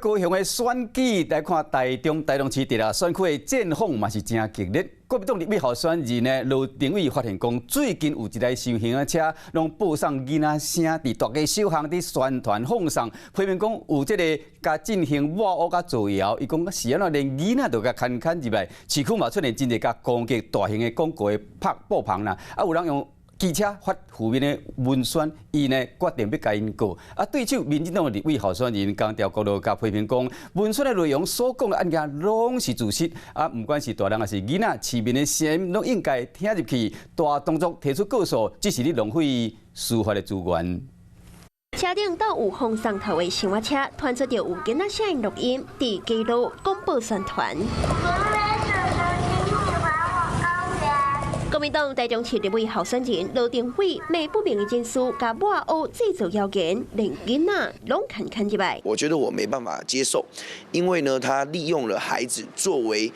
高雄的选举来看，台中市的选区的战况嘛是真激烈。国民党立委候选人呢，罗定伟发现讲，最近有一台受刑的车，拢播送囡仔声，伫大家小巷伫宣传放送，批评讲有这个甲进行抹黑甲造谣。伊讲是安怎连囡仔都甲牵入来，市区嘛出现真侪甲攻击大型的广告的布棚啦，有人用记者发负面的文宣，伊呢决定要甲因告。对手民进党的立委候选人江调国路甲批评讲，文宣的内容所讲的案件拢是自实。不管是大人还是囡仔，市民的声音拢应该听入去，大动作提出告诉，只是你浪费司法的资源。车顶倒有放送头的小车，传出着有囡仔声音录音，伫街路广播宣传。国民党台中市立委候选人罗定伟卖不明的证书，甲抹黑制造谣言，连囡仔拢看入来。我觉得我没办法接受，因为呢，他利用了孩子作为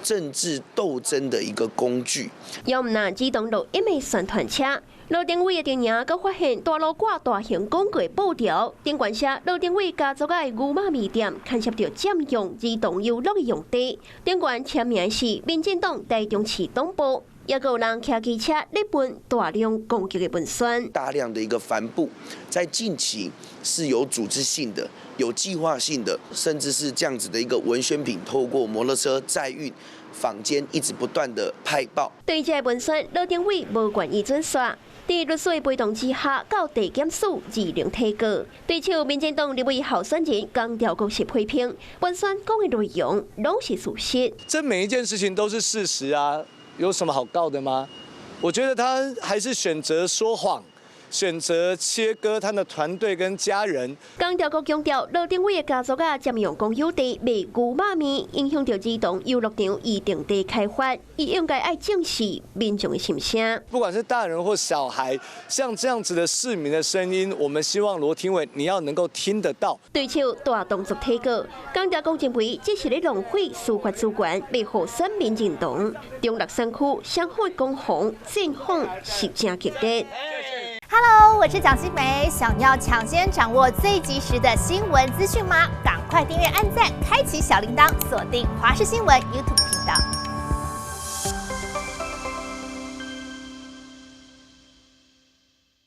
政治斗争的一个工具。要唔那机动录音的宣传车。罗定伟的电影，佮发现大路挂大型广告布条，顶管写罗定伟家族的牛妈咪店牵涉到占用儿童游乐的用地，顶管签名是民进党台中市党部。也有人骑机车日本大量攻击的文宣，大量的一个帆布，在近期是有组织性的、有计划性的，甚至是这样子的一个文宣品，透过摩托车载运、坊间一直不断的派报。对这文宣，罗定伟无愿意准刷。在律师陪同之下，到地检署二零提告。对手民进党立委候选人江调国是批评，文宣讲的内容拢是事实。这每一件事情都是事实啊。有什么好告的吗？我觉得他还是选择说谎，选择切割他的团队跟家人。江调国强调，罗定伟的家族占用公有地卖牛肉面，影响到儿童游乐场预定地开发，伊应该爱正视民众的心声。不管是大人或小孩，像这样子的市民的声音，我们希望罗廷伟你要能够听得到。对手大动作提告，江调国认为这是咧浪费司法资源，为候选民进党。中立山区相互攻防战况是真激烈。Hello， 我是蒋欣梅。想要抢先掌握最及时的新闻资讯吗？赶快订阅、按赞、开启小铃铛，锁定华视新闻 YouTube 频道。